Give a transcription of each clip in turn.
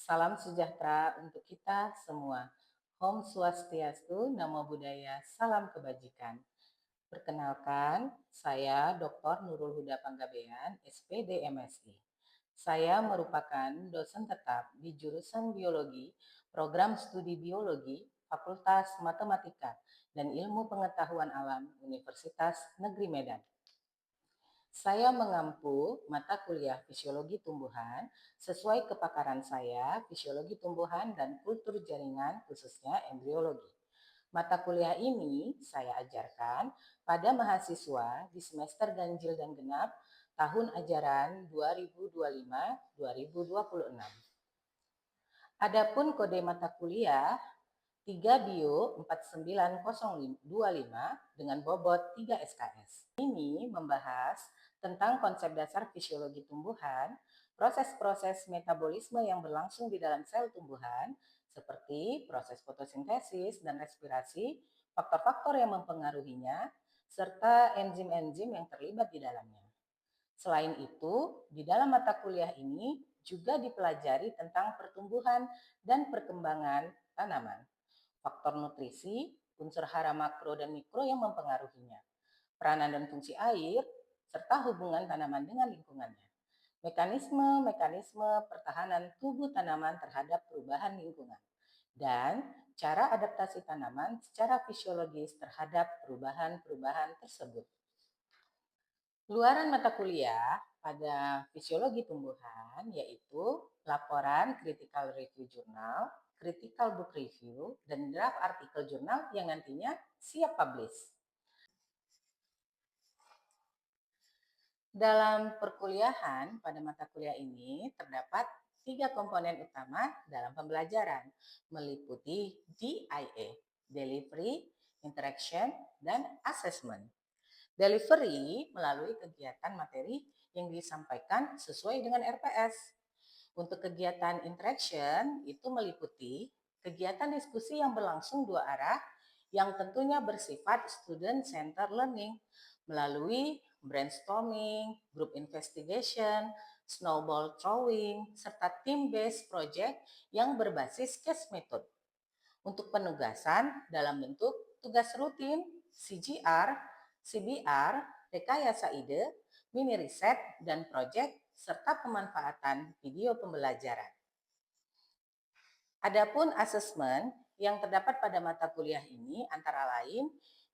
Salam sejahtera untuk kita semua. Om Swastiastu, Namo Buddhaya, salam kebajikan. Perkenalkan, saya Dr. Nurul Huda Panggabean, SPD MSI. Saya merupakan dosen tetap di jurusan Biologi, Program Studi Biologi, Fakultas Matematika dan Ilmu Pengetahuan Alam Universitas Negeri Medan. Saya mengampu mata kuliah Fisiologi Tumbuhan sesuai kepakaran saya, Fisiologi Tumbuhan dan Kultur Jaringan, khususnya embriologi. Mata kuliah ini saya ajarkan pada mahasiswa di semester ganjil dan genap tahun ajaran 2025-2026. Adapun kode mata kuliah 3 Bio 49025 dengan bobot 3 SKS. Ini membahas tentang konsep dasar fisiologi tumbuhan, proses-proses metabolisme yang berlangsung di dalam sel tumbuhan, seperti proses fotosintesis dan respirasi, faktor-faktor yang mempengaruhinya, serta enzim-enzim yang terlibat di dalamnya. Selain itu, di dalam mata kuliah ini juga dipelajari tentang pertumbuhan dan perkembangan tanaman, faktor nutrisi, unsur hara makro dan mikro yang mempengaruhinya, peranan dan fungsi air, serta hubungan tanaman dengan lingkungannya, mekanisme pertahanan tubuh tanaman terhadap perubahan lingkungan, dan cara adaptasi tanaman secara fisiologis terhadap perubahan-perubahan tersebut. Luaran mata kuliah pada fisiologi tumbuhan yaitu laporan critical review journal, critical book review, dan draft artikel jurnal yang nantinya siap publish. Dalam perkuliahan pada mata kuliah ini terdapat 3 komponen utama dalam pembelajaran, meliputi DIA, Delivery, Interaction, dan Assessment. Delivery melalui kegiatan materi yang disampaikan sesuai dengan RPS. Untuk kegiatan interaction itu meliputi kegiatan diskusi yang berlangsung dua arah yang tentunya bersifat student centered learning melalui brainstorming, group investigation, snowball throwing, serta team-based project yang berbasis case method. Untuk penugasan dalam bentuk tugas rutin, CGR, CBR, rekayasa ide, mini riset, dan proyek, serta pemanfaatan video pembelajaran. Adapun asesmen yang terdapat pada mata kuliah ini antara lain,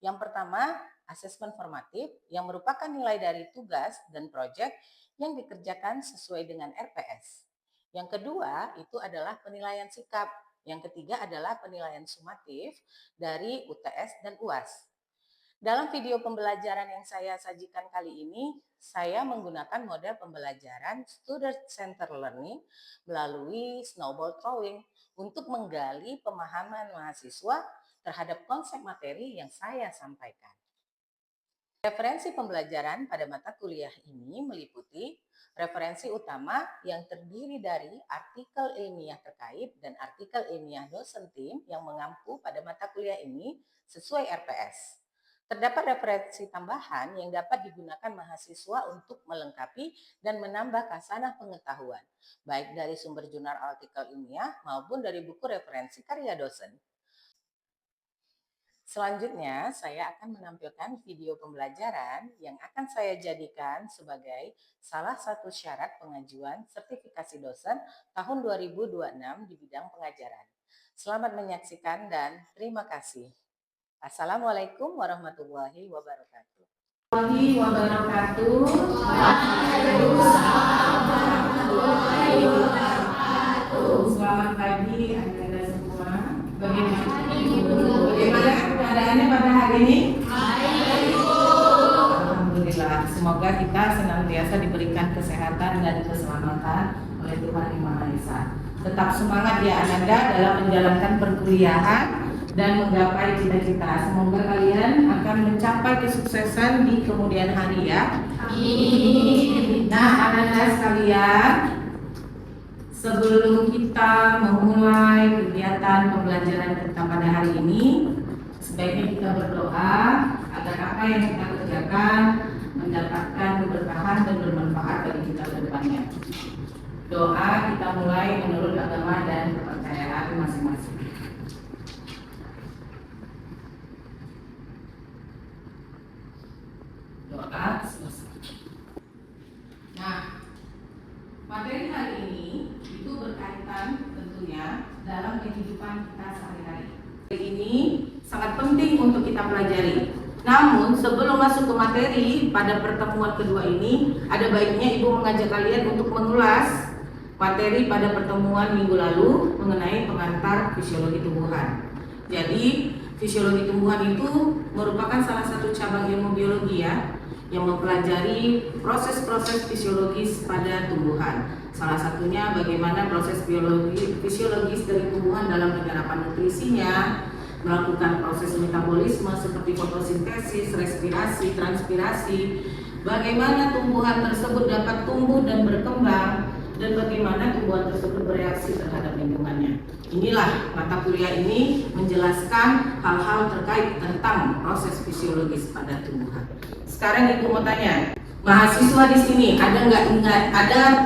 yang pertama, asesmen formatif yang merupakan nilai dari tugas dan proyek yang dikerjakan sesuai dengan RPS. Yang kedua, itu adalah penilaian sikap. Yang ketiga adalah penilaian sumatif dari UTS dan UAS. Dalam video pembelajaran yang saya sajikan kali ini, saya menggunakan model pembelajaran Student Centered Learning melalui snowball throwing untuk menggali pemahaman mahasiswa terhadap konsep materi yang saya sampaikan. Referensi pembelajaran pada mata kuliah ini meliputi referensi utama yang terdiri dari artikel ilmiah terkait dan artikel ilmiah dosen tim yang mengampu pada mata kuliah ini sesuai RPS. Terdapat referensi tambahan yang dapat digunakan mahasiswa untuk melengkapi dan menambah khasanah pengetahuan, baik dari sumber jurnal artikel ilmiah maupun dari buku referensi karya dosen. Selanjutnya, saya akan menampilkan video pembelajaran yang akan saya jadikan sebagai salah satu syarat pengajuan sertifikasi dosen tahun 2026 di bidang pengajaran. Selamat menyaksikan dan terima kasih. Assalamualaikum warahmatullahi wabarakatuh. Selamat pagi Anda semua. Bagaimana keadaannya pada hari ini? Alhamdulillah. Semoga kita senantiasa diberikan kesehatan dan keselamatan oleh Tuhan Yang Maha Esa. Tetap semangat ya Anda dalam menjalankan perkuliahan dan menggapai cita-cita. Semoga kalian akan mencapai kesuksesan di kemudian hari ya. Amin. Nah, anak-anak sekalian, sebelum kita memulai kegiatan pembelajaran kita pada hari ini, sebaiknya kita berdoa agar apa yang kita kerjakan mendapatkan keberkahan dan bermanfaat bagi kita ke depannya. Doa kita mulai menurut agama kehidupan kita sehari-hari. Ini sangat penting untuk kita pelajari. Namun sebelum masuk ke materi pada pertemuan kedua ini, ada baiknya Ibu mengajak kalian untuk mengulas materi pada pertemuan minggu lalu mengenai pengantar fisiologi tumbuhan. Jadi fisiologi tumbuhan itu merupakan salah satu cabang ilmu biologi ya, yang mempelajari proses-proses fisiologis pada tumbuhan. Salah satunya bagaimana proses fisiologis dari tumbuhan dalam penyerapan nutrisinya, melakukan proses metabolisme seperti fotosintesis, respirasi, transpirasi, bagaimana tumbuhan tersebut dapat tumbuh dan berkembang, dan bagaimana tumbuhan tersebut bereaksi terhadap lingkungannya. Inilah mata kuliah ini menjelaskan hal-hal terkait tentang proses fisiologis pada tumbuhan. Sekarang Ibu mau tanya, mahasiswa di sini ada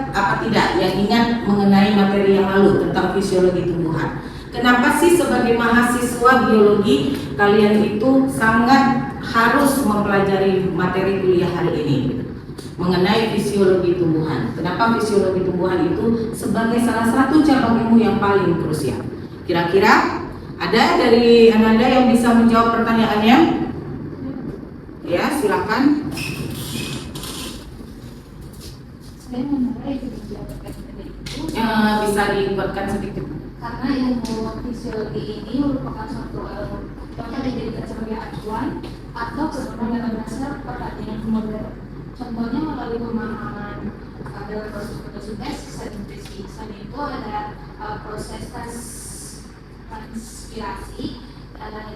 apa tidak yang ingat mengenai materi yang lalu tentang fisiologi tumbuhan? Kenapa sih sebagai mahasiswa biologi kalian itu sangat harus mempelajari materi kuliah hari ini mengenai fisiologi tumbuhan? Kenapa fisiologi tumbuhan itu sebagai salah satu cabang ilmu yang paling krusial? Kira-kira ada dari Ananda yang bisa menjawab pertanyaannya? Ya, silakan. Saya mengenai menjawabkan itu Bisa dibuatkan sedikit. karena ilmu fisiologi ini merupakan suatu ilmu dapat dijadikan sebagai acuan atau sebagai dasar perhatian modern. Contohnya melalui pemahaman dalam proses fotosintesis dan nutrisi. Selain itu ada proses transpirasi,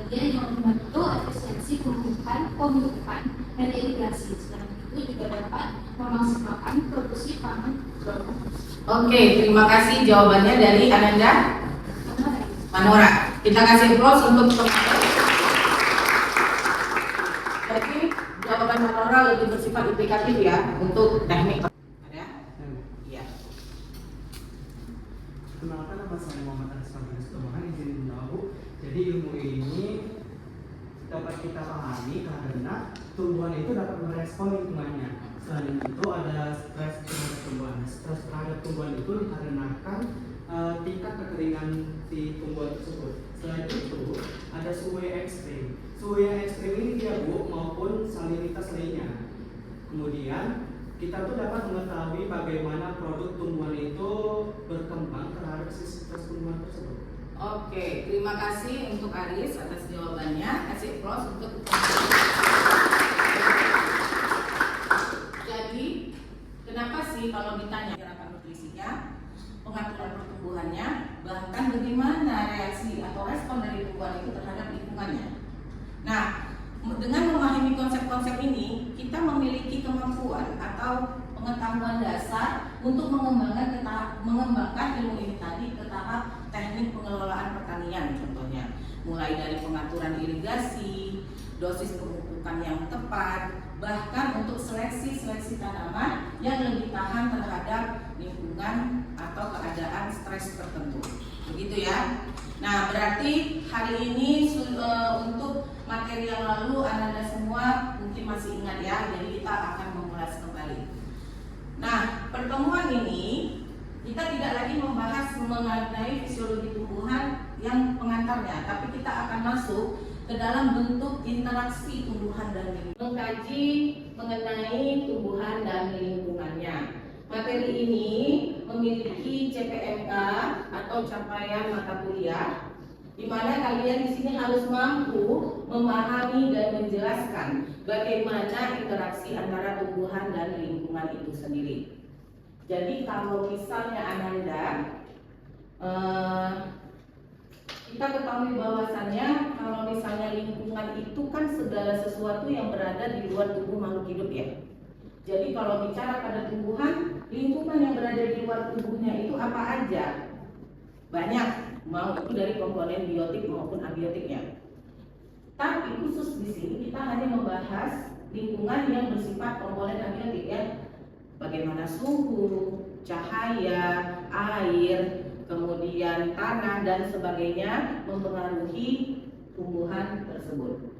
dia yang membantu efisiensi pembentukan dan irigasi. Selain itu juga dapat memaksimalkan produksi pangan. Oke, terima kasih jawabannya dari Ananda Manora. Kita kasih applause untuk teman-teman. Jadi jawaban Manora lebih bersifat implikatif ya untuk teknik. Ada? Iya. Kenalkan, nama saya Muhammad Anas Fabius Tomahan, izin menjawab. Jadi ilmu ini dapat kita pahami karena tumbuhan itu dapat merespon lingkungannya. Selain itu ada stres terhadap tumbuhan. Stres terhadap tumbuhan itu dikarenakan tingkat kekeringan di tumbuhan tersebut. Selain itu ada suhu yang ekstrim. Suhu yang ekstrim ini dia maupun salinitas lainnya. Kemudian kita tuh dapat mengetahui bagaimana produk tumbuhan itu berkembang terhadap stres tumbuhan tersebut. Oke, terima kasih untuk Aris atas jawabannya. Kasih applause untuk. Jadi, kenapa sih kalau ditanya gerakan nutrisinya, pengaturan pertumbuhannya, bahkan bagaimana reaksi atau respon dari tumbuhan itu terhadap lingkungannya? Nah, dengan memahami konsep-konsep ini, kita memiliki kemampuan atau pengetahuan dasar untuk mengembangkan ilmu ini tadi ke tahap teknik pengelolaan pertanian contohnya, mulai dari pengaturan irigasi, dosis pemupukan yang tepat, bahkan untuk seleksi tanaman yang lebih tahan terhadap lingkungan atau keadaan stres tertentu. Begitu ya. Nah, berarti hari ini untuk materi yang lalu Anda semua mungkin masih ingat ya, jadi kita akan mengulas kembali. Nah, pertemuan ini kita tidak lagi membahas mengenai fisiologi tumbuhan yang pengantarnya, tapi kita akan masuk ke dalam bentuk interaksi tumbuhan dan lingkungan, mengkaji mengenai tumbuhan dan lingkungannya. Materi ini memiliki CPMK atau capaian mata kuliah, di mana kalian di sini harus mampu memahami dan menjelaskan bagaimana interaksi antara tumbuhan dan lingkungan itu sendiri. Jadi kalau misalnya Ananda kita ketahui bahwasannya kalau misalnya lingkungan itu kan segala sesuatu yang berada di luar tubuh makhluk hidup ya. Jadi kalau bicara pada tumbuhan, lingkungan yang berada di luar tubuhnya itu apa aja? Banyak, mau itu dari komponen biotik maupun abiotiknya. Tapi khusus di sini kita hanya membahas lingkungan yang bersifat komponen abiotik ya. Bagaimana suhu, cahaya, air, kemudian tanah dan sebagainya mempengaruhi tumbuhan tersebut.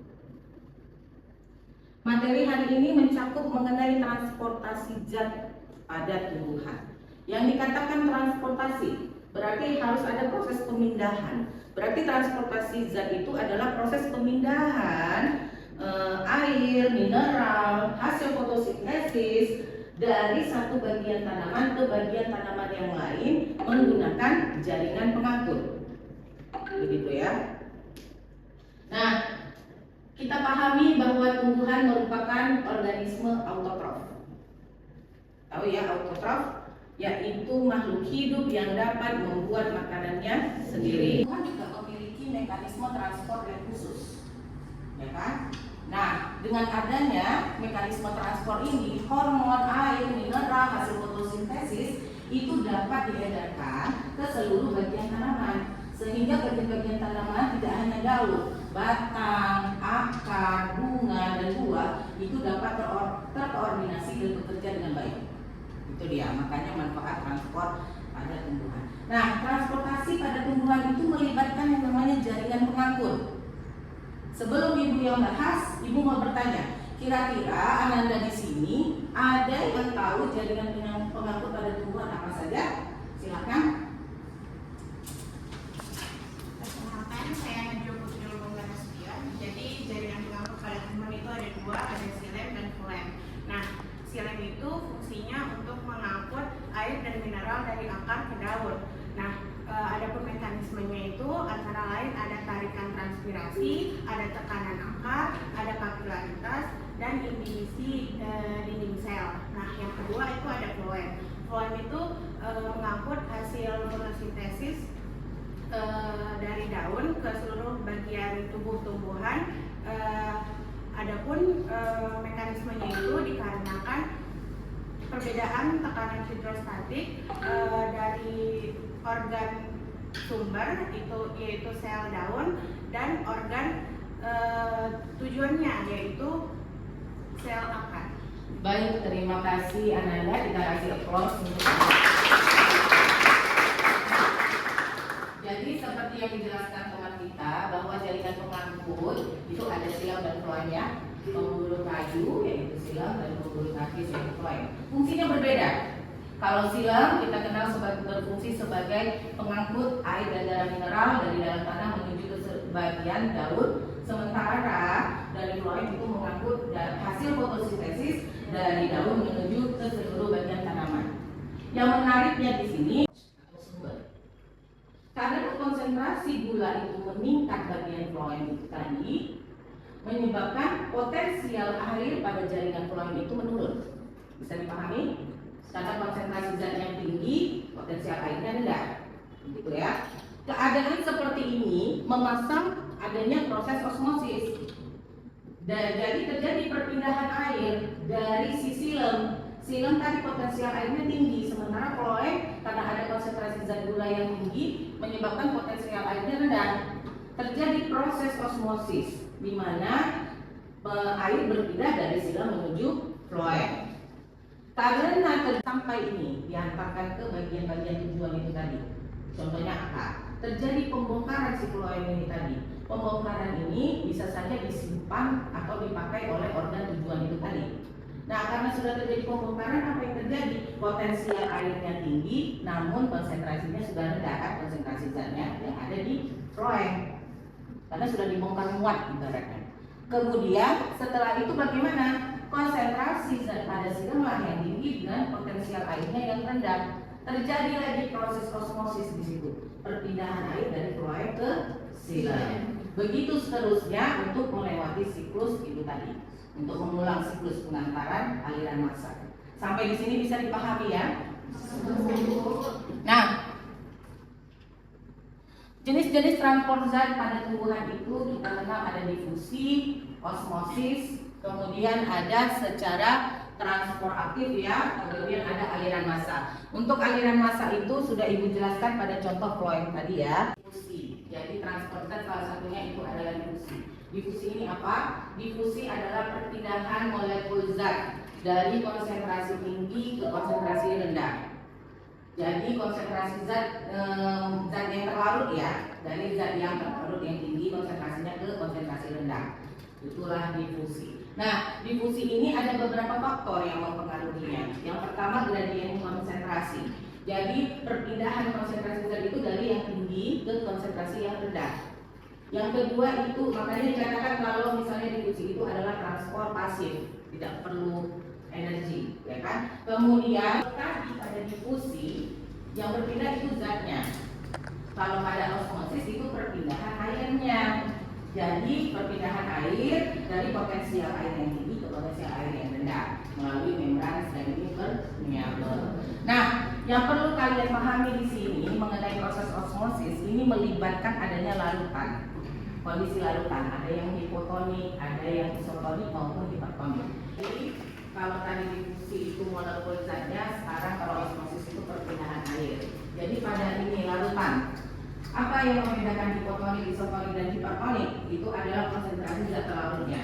Materi hari ini mencakup mengenai transportasi zat pada tumbuhan. Yang dikatakan transportasi berarti harus ada proses pemindahan. Berarti transportasi zat itu adalah proses pemindahan air, mineral, hasil fotosintesis dari satu bagian tanaman ke bagian tanaman yang lain menggunakan jaringan pengangkut. Begitu ya. Nah, kita pahami bahwa tumbuhan merupakan organisme autotrof. Tahu ya autotrof? Yaitu makhluk hidup yang dapat membuat makanannya sendiri. Tumbuhan juga memiliki mekanisme transport yang khusus, ya kan? Nah, dengan adanya mekanisme transport ini, hormon, air, mineral, hasil fotosintesis itu dapat diedarkan ke seluruh bagian tanaman, sehingga bagian-bagian tanaman tidak hanya daun, batang, akar, bunga, dan buah itu dapat terkoordinasi dan bekerja dengan baik. Itu dia, makanya manfaat transport pada tumbuhan. Nah, transportasi pada tumbuhan itu melibatkan yang namanya jaringan pengangkut. Sebelum Ibu yang bahas, Ibu mau bertanya, kira-kira Ananda di sini ada yang tahu jaringan pengangkut pada tumbuhan apa saja? Silakan. Perkenalkan, saya Najwa Putri Lumbungan. Jadi jaringan pengangkut pada tumbuhan itu ada dua, ada xilem dan phloem. Nah, xilem itu fungsinya untuk mengangkut air dan mineral dari akar ke daun. Nah, adapun mekanismenya itu antara lain ada tarikan transpirasi, ada tekanan akar, ada kapilaritas, dan inhibisi dinding sel. Nah, yang kedua itu ada phloem. Phloem itu mengangkut hasil fotosintesis dari daun ke seluruh bagian tubuh tumbuhan. Adapun mekanismenya itu dikarenakan perbedaan tekanan hidrostatik dari organ sumber itu yaitu sel daun dan organ tujuannya yaitu sel akar. Baik, terima kasih Ananda. Kita kasih applause untuk Jadi seperti yang dijelaskan teman kita bahwa jaringan pengangkut itu ada xilem dan phloemnya. Pembuluh kayu yaitu xilem dan pembuluh kaki yaitu phloem. Fungsinya berbeda. Kalau xilem kita kenal berfungsi sebagai pengangkut air dan darah mineral dari dalam tanah menuju ke bagian daun, sementara dari phloem itu mengangkut hasil fotosintesis dari daun menuju ke seluruh bagian tanaman. Yang menariknya di sini sumber. Karena konsentrasi gula itu meningkat bagian phloem itu tadi, menyebabkan potensial air pada jaringan phloem itu menurun. Bisa dipahami? Karena konsentrasi zat yang tinggi, potensial airnya rendah. Gitu ya. Keadaan seperti ini memasang adanya proses osmosis. Dan jadi terjadi perpindahan air dari si xilem. Xilem tadi potensial airnya tinggi, sementara phloem karena ada konsentrasi zat gula yang tinggi menyebabkan potensial airnya rendah. Terjadi proses osmosis di mana air berpindah dari xilem menuju phloem. Karena sampai ini diantarkan ke bagian-bagian tujuan itu tadi. Contohnya akar. Terjadi pembongkaran si phloem ini tadi. Pembongkaran ini bisa saja disimpan atau dipakai oleh organ tujuan itu tadi. Nah, karena sudah terjadi pembongkaran, apa yang terjadi? Potensial airnya tinggi, namun konsentrasinya sudah rendah, kan? Konsentrasi zatnya yang ada di phloem. Karena sudah dibongkar muat ibaratnya. Kemudian setelah itu bagaimana? Konsentrasi zat pada xilem yang tinggi dengan potensial airnya yang rendah. Terjadi lagi proses osmosis di situ, perpindahan air dari phloem ke xilem. Begitu seterusnya untuk melewati siklus itu tadi, untuk mengulang siklus pengantaran aliran massa. Sampai di sini bisa dipahami ya? Nah, jenis-jenis transport zat pada tumbuhan itu kita kenal ada difusi, osmosis, kemudian ada secara transport aktif ya, kemudian ada aliran massa. Untuk aliran massa itu sudah Ibu jelaskan pada contoh phloem tadi ya. Difusi. Jadi transport zat salah satunya itu adalah difusi. Difusi ini apa? Difusi adalah perpindahan molekul zat dari konsentrasi tinggi ke konsentrasi rendah. Jadi konsentrasi zat yang terlarut ya, dari zat yang terlarut yang tinggi konsentrasinya ke konsentrasi rendah. Itulah difusi. Nah, difusi ini ada beberapa faktor yang mempengaruhinya. Yang pertama gradien konsentrasi. Jadi perpindahan konsentrasi zat itu dari yang tinggi ke konsentrasi yang rendah. Yang kedua itu makanya dikatakan kalau misalnya difusi itu adalah transport pasif, tidak perlu energi, ya kan? Kemudian tadi pada difusi yang berpindah itu zatnya. Kalau pada osmosis itu perpindahan airnya. Jadi perpindahan air dari potensial air yang tinggi ke potensial air yang rendah melalui membran semi permeabel. Nah, yang perlu kalian pahami di sini mengenai proses osmosis ini melibatkan adanya larutan. Kondisi larutan ada yang hipotonik, ada yang isotonik maupun hipertonik. Jadi kalau tadi difusi itu molekul zatnya, sekarang kalau osmosis itu perpindahan air. Jadi pada ini larutan. Apa yang membedakan hipotonik, isotonik, dan hipertonik? Itu adalah konsentrasi zat terlarutnya.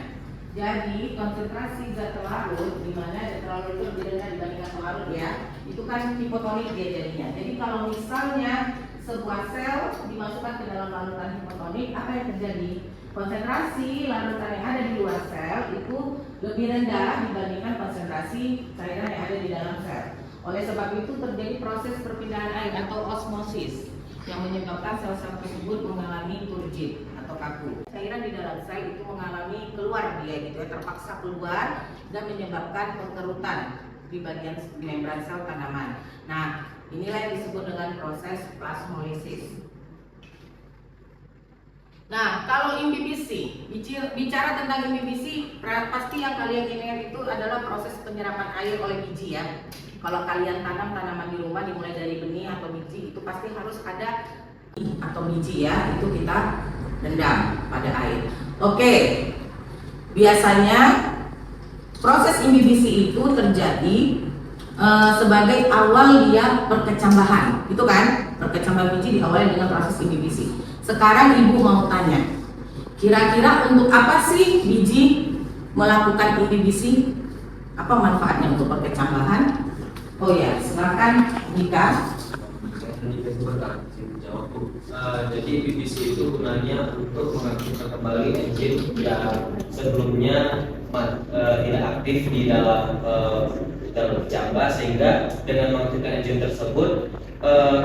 Jadi konsentrasi zat terlarut, di mana zat terlarut itu lebih rendah dibandingkan pelarut ya, itu kan hipotonik dia jadinya. Jadi kalau misalnya sebuah sel dimasukkan ke dalam larutan hipotonik, apa yang terjadi? Konsentrasi larutan yang ada di luar sel itu lebih rendah dibandingkan konsentrasi cairan yang ada di dalam sel. Oleh sebab itu terjadi proses perpindahan air atau osmosis yang menyebabkan sel-sel tersebut mengalami turgid atau kaku. Cairan di dalam sel itu mengalami keluar dia gitu ya, terpaksa keluar dan menyebabkan pengkerutan di bagian membran sel tanaman. Nah, inilah yang disebut dengan proses plasmolisis. Nah, kalau imbibisi, bicara tentang imbibisi, pasti yang kalian ingat itu adalah proses penyerapan air oleh biji ya. Kalau kalian tanam tanaman di rumah dimulai dari benih atau biji itu pasti harus ada atau biji ya, itu kita rendam pada air. Oke, biasanya proses imbibisi itu terjadi sebagai awal dia perkecambahan, itu kan perkecambahan biji diawali dengan proses imbibisi. Sekarang ibu mau tanya, kira-kira untuk apa sih biji melakukan imbibisi? Apa manfaatnya untuk perkecambahan? Oh ya, silakan Nika. Jadi BBC itu gunanya untuk mengaktifkan kembali enzim yang sebelumnya tidak aktif di dalam kecambah, sehingga dengan mengaktifkan enzim tersebut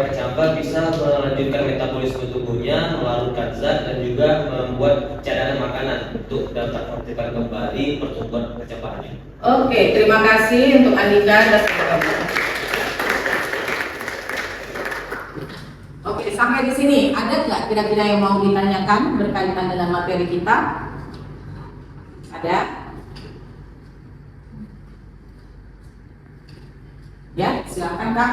kecambah bisa melanjutkan metabolisme tubuhnya, melarutkan zat dan juga membuat cadangan makanan untuk dapat mengaktifkan kembali pertumbuhan kecambahannya. Oke, terima kasih untuk Andika dan teman-teman. Oke, sampai di sini ada nggak kira-kira yang mau ditanyakan berkaitan dengan materi kita? Ada? Ya, silakan Kak.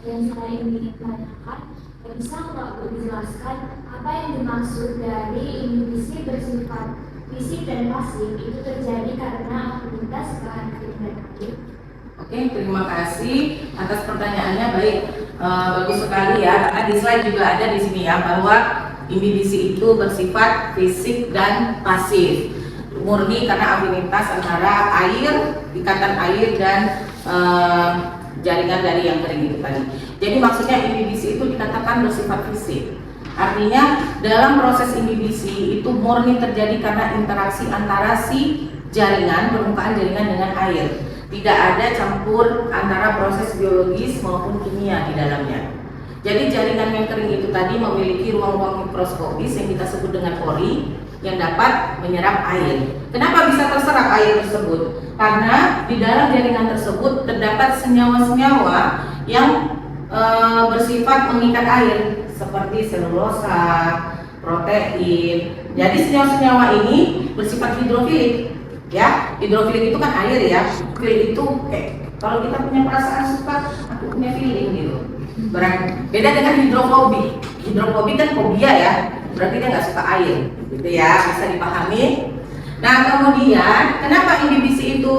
Yang saya ingin tanyakan, bisa nggak dijelaskan apa yang dimaksud dari imbibisi bersifat fisik dan pasif itu terjadi karena aktivitas bahan kering dan air? Oke, terima kasih atas pertanyaannya. Baik, bagus sekali ya. Karena di slide juga ada di sini ya bahwa imbibisi itu bersifat fisik dan pasif, murni karena afinitas antara air, ikatan air dan jaringan dari yang kering itu tadi. Jadi maksudnya imbibisi itu dikatakan bersifat fisik. Artinya dalam proses imbibisi itu murni terjadi karena interaksi antara si jaringan, permukaan jaringan dengan air. Tidak ada campur antara proses biologis maupun kimia di dalamnya. Jadi jaringan yang kering itu tadi memiliki ruang-ruang mikroskopis yang kita sebut dengan pori yang dapat menyerap air. Kenapa bisa terserap air tersebut? Karena di dalam jaringan tersebut terdapat senyawa-senyawa yang bersifat mengikat air seperti selulosa, protein. Jadi senyawa-senyawa ini bersifat hidrofilik. Ya, hidrofilik itu kan air ya. Feel itu kalau kita punya perasaan suka, aku punya feeling gitu. Beda dengan hidrofobik. Hidrofobik kan fobia ya, berarti dia nggak suka air, gitu ya, bisa dipahami. Nah kemudian kenapa imbibisi itu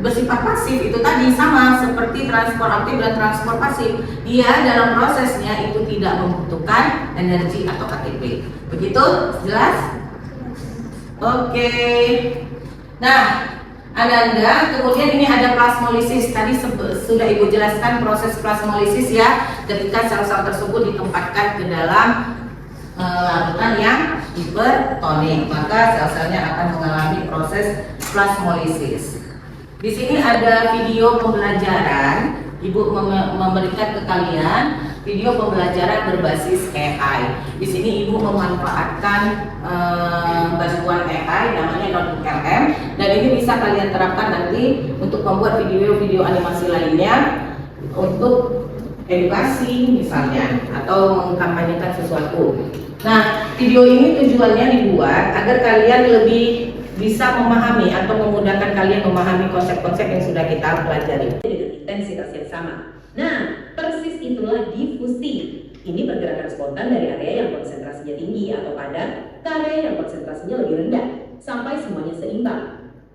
bersifat pasif? Itu tadi sama seperti transport aktif dan transport pasif. Dia dalam prosesnya itu tidak membutuhkan energi atau ATP. Begitu? Jelas? Oke. Nah, Ananda, kemudian ini ada plasmolisis. Tadi sudah Ibu jelaskan proses plasmolisis ya, ketika sel-sel tersebut ditempatkan ke dalam larutan yang hipertonik, maka sel-selnya akan mengalami proses plasmolisis. Di sini ada video pembelajaran. Ibu memberikan ke kalian video pembelajaran berbasis AI. Di sini Ibu memanfaatkan bantuan AI namanya Notebook LM, dan ini bisa kalian terapkan nanti untuk membuat video-video animasi lainnya untuk edukasi misalnya atau mengkampanyekan sesuatu. Nah, video ini tujuannya dibuat agar kalian lebih bisa memahami atau memudahkan kalian memahami konsep-konsep yang sudah kita pelajari. Intensitas yang sama. Nah, persis itulah difusi. Ini pergerakan spontan dari area yang konsentrasinya tinggi atau padat ke area yang konsentrasinya lebih rendah sampai semuanya seimbang.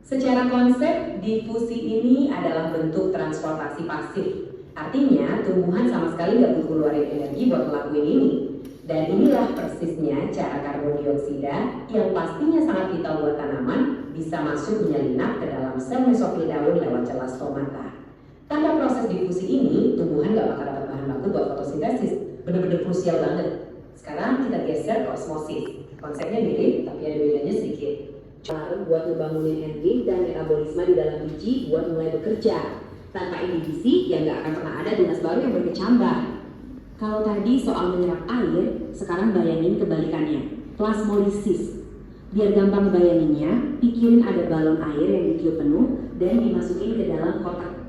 Secara konsep, difusi ini adalah bentuk transportasi pasif. Artinya, tumbuhan sama sekali nggak butuh keluarin energi buat ngelakuin ini. Dan inilah persisnya cara karbon dioksida yang pastinya sangat vital buat tanaman bisa masuk menyelinap ke dalam sel mesofil daun lewat celah stomata. Tanpa proses difusi ini, tumbuhan nggak bakal dapat bahan baku buat fotosintesis. Bener-bener krusial banget. Sekarang kita geser ke osmosis. Konsepnya mirip, tapi ada bedanya sedikit. Cara buat ngebangunin enzim dan metabolisme di dalam biji buat mulai bekerja. Tanpa inhibisi, ya nggak akan pernah ada tunas baru yang berkecambah. Kalau tadi soal menyerap air, sekarang bayangin kebalikannya, plasmolisis. Biar gampang bayanginnya, pikirin ada balon air yang ditiup penuh dan dimasukin ke dalam kotak.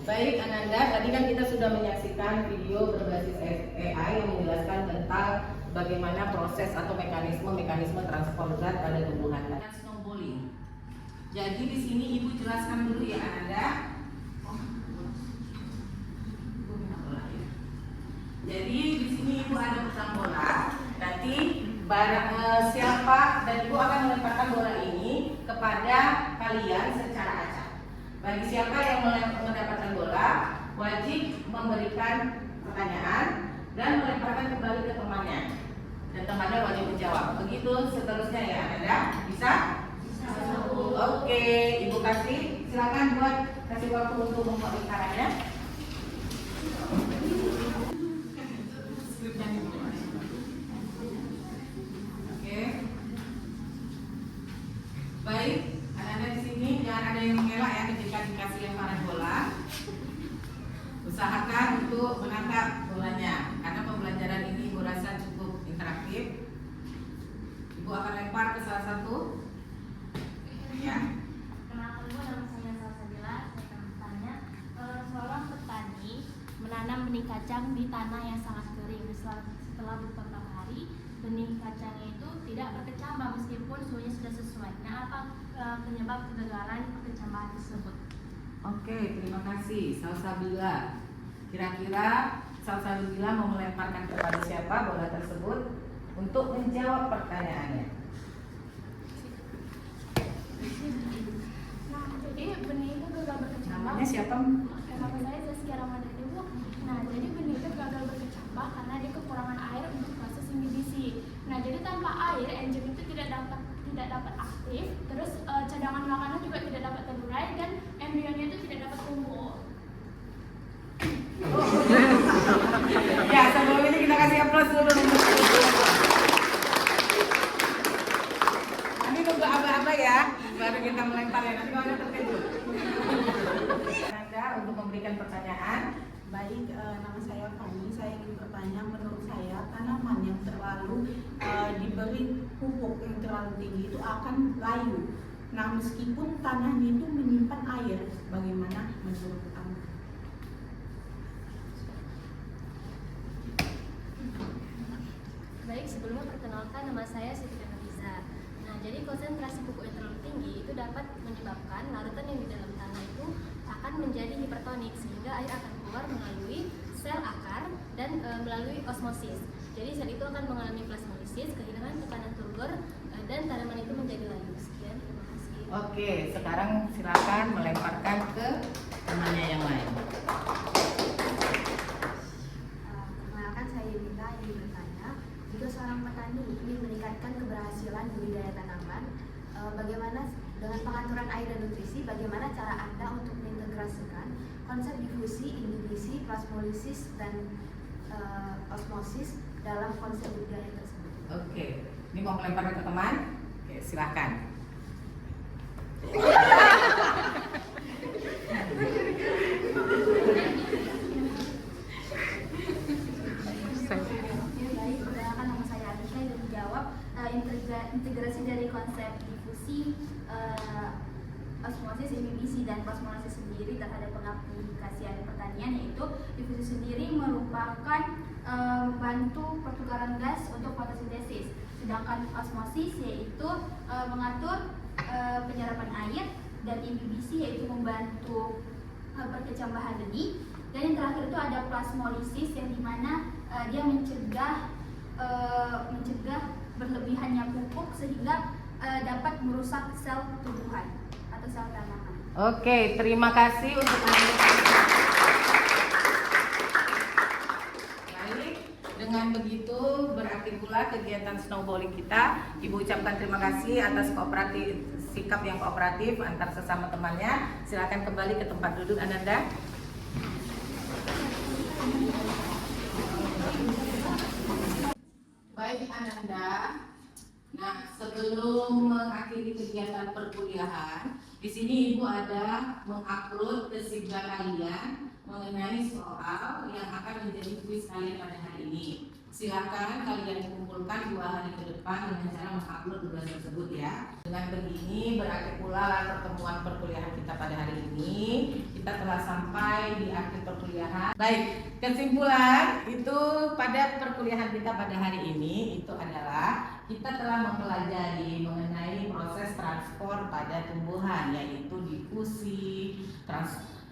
Baik Ananda, tadi kan kita sudah menyaksikan video berbasis AI yang menjelaskan tentang bagaimana proses atau mekanisme transport zat pada tumbuhan. Snowballing. Jadi di sini Ibu jelaskan dulu ya Ananda. Jadi di sini Ibu ada pegang bola. Nanti siapa dan Ibu akan melemparkan bola ini kepada kalian secara acak. Bagi siapa yang mendapatkan bola, wajib memberikan pertanyaan dan melemparkan kembali ke temannya. Dan temannya wajib menjawab. Begitu seterusnya ya Anda. Bisa? Bisa. Oke, Ibu kasih. Silakan buat kasih waktu untuk memperlihatkannya. Baik, anak-anak di sini jangan ada yang mengelak ya ketika dikasih lemparan bola. Usahakan untuk menangkap bolanya karena pembelajaran ini Ibu rasa cukup interaktif. Ibu akan lempar ke salah satu. Ya. Kenalkan, nama saya Salsabila. Saya akan bertanya, seorang petani menanam benih kacang di tanah yang sangat kering. Setelah beberapa hari, benih kacangnya itu tidak berkecambah meskipun suhunya sudah sesuai. Nah, apa penyebab kegagalan perkecambahan tersebut? Oke, terima kasih Salsabila. Kira-kira Salsabila mau melemparkan kepada siapa bola tersebut untuk menjawab pertanyaannya? Nah, jadi benih itu gagal berkecambah. Namanya siapa? Nama saya Zaskia Ramadhani, Bu. Nah, jadi benih itu gagal berkecambah karena dia kekurangan air untuk proses inhibisi. Nah, jadi tanpa air enzim itu tidak dapat aktif, terus cadangan makanan juga tidak dapat terurai dan embrionya itu tidak dapat tumbuh. Ya, sebelum ini kita kasih aplaus dulu. Nanti tunggu aba-aba ya, baru kita melempar ya. Nanti kalau ada terkejut. Anda untuk memberikan pertanyaan. Baik, nama saya Fani. Saya ingin bertanya, menurut saya tanaman yang terlalu diberi pupuk yang terlalu tinggi itu akan layu. Nah, meskipun tanahnya itu menyimpan air, bagaimana menurut Anda? Baik, sebelumnya perkenalkan, nama saya Siti Nafisa. Nah, jadi konsentrasi pupuk yang terlalu tinggi itu dapat menyebabkan larutan yang di dalam tanah itu akan menjadi hipertonik sehingga air akan keluar melalui sel akar dan melalui osmosis. Jadi sel itu akan mengalami plasmolisis, kehilangan tekanan turgor dan tanaman itu menjadi layu. Sekian, terima kasih. Oke, sekarang silakan melemparkan ke temannya yang lain. Perkenalkan, saya Yunita ingin bertanya, jika seorang petani ingin meningkatkan keberhasilan budidaya tanaman, bagaimana dengan pengaturan air dan nutrisi, bagaimana cara Anda untuk mengintegrasikan konsep difusi, inhibisi, plasmolisis, dan osmosis dalam konsep budidaya tersebut? Oke, ini mau melemparkan ke teman? Oke, silakan. Baik, perkenalkan nama saya Alika yang menjawab integrasi dari konsep difusi, osmosis, imibisi, dan kosmolisis sendiri terhadap pengaplikasian pertanian, yaitu difusi sendiri merupakan membantu pertukaran gas untuk fotosintesis, sedangkan osmosis yaitu mengatur penyerapan air, dan imibisi yaitu membantu perkecambahan benih, dan yang terakhir itu ada plasmolisis yang dimana dia mencegah berlebihannya pupuk sehingga dapat merusak sel tumbuhan atau sel tanaman. Oke, terima kasih untuk baik. Dengan begitu berakhir pula kegiatan snowballing kita. Ibu ucapkan terima kasih atas sikap yang kooperatif antar sesama temannya. Silakan kembali ke tempat duduk Ananda. Baik Ananda. Nah, sebelum mengakhiri kegiatan perkuliahan, di sini Ibu ada mengupload ke Sigda kalian mengenai soal yang akan menjadi kuis kalian pada hari ini. Silakan kalian kumpulkan 2 hari ke depan dengan cara mengupload tugas tersebut ya. Dengan begini berakhir pula pertemuan perkuliahan kita pada hari ini. Kita telah sampai di akhir perkuliahan. Baik, kesimpulan itu pada perkuliahan kita pada hari ini itu adalah kita telah mempelajari mengenai proses transport pada tumbuhan, yaitu difusi,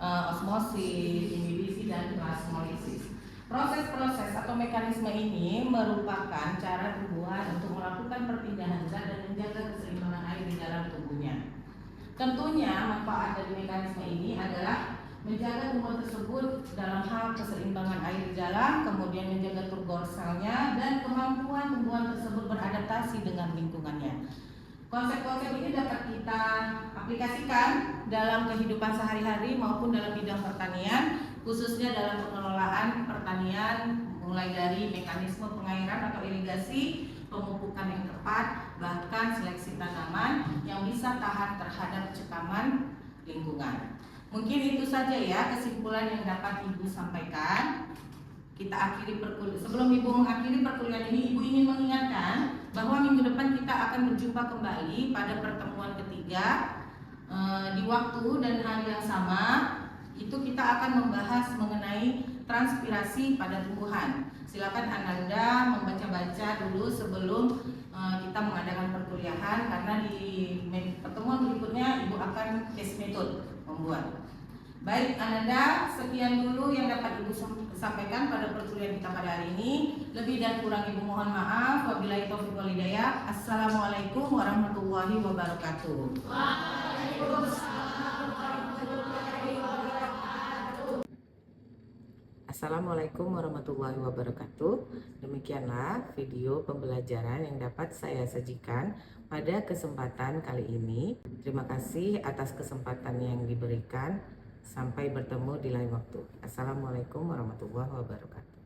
osmosis, imibisi, dan plasmolisis. Proses-proses atau mekanisme ini merupakan cara tumbuhan untuk melakukan perpindahan zat dan menjaga keseimbangan air di dalam tubuhnya. Tentunya manfaat dari mekanisme ini adalah menjaga tumbuhan tersebut dalam hal keseimbangan air di dalam, kemudian menjaga turgor selnya, dan kemampuan tumbuhan tersebut beradaptasi dengan lingkungannya. Konsep-konsep ini dapat kita aplikasikan dalam kehidupan sehari-hari maupun dalam bidang pertanian, khususnya dalam pengelolaan pertanian, mulai dari mekanisme pengairan atau irigasi, pemupukan yang tepat, bahkan seleksi tanaman yang bisa tahan terhadap cekaman lingkungan. Mungkin itu saja ya kesimpulan yang dapat Ibu sampaikan. Kita akhiri perkuliahan. Sebelum Ibu mengakhiri perkuliahan ini, Ibu ingin mengingatkan bahwa minggu depan kita akan berjumpa kembali pada pertemuan ketiga di waktu dan hari yang sama. Itu kita akan membahas mengenai transpirasi pada tumbuhan. Silakan Ananda membaca-baca dulu sebelum kita mengadakan perkuliahan, karena di pertemuan berikutnya Ibu akan case method membuat. Baik Ananda, sekian dulu yang dapat Ibu sampaikan pada perkuliahan kita pada hari ini. Lebih dan kurang Ibu mohon maaf. Wabillahi taufiq wal hidayah. Assalamualaikum warahmatullahi wabarakatuh. Assalamualaikum warahmatullahi wabarakatuh. Demikianlah video pembelajaran yang dapat saya sajikan pada kesempatan kali ini. Terima kasih atas kesempatan yang diberikan. Sampai bertemu di lain waktu. Assalamualaikum warahmatullahi wabarakatuh.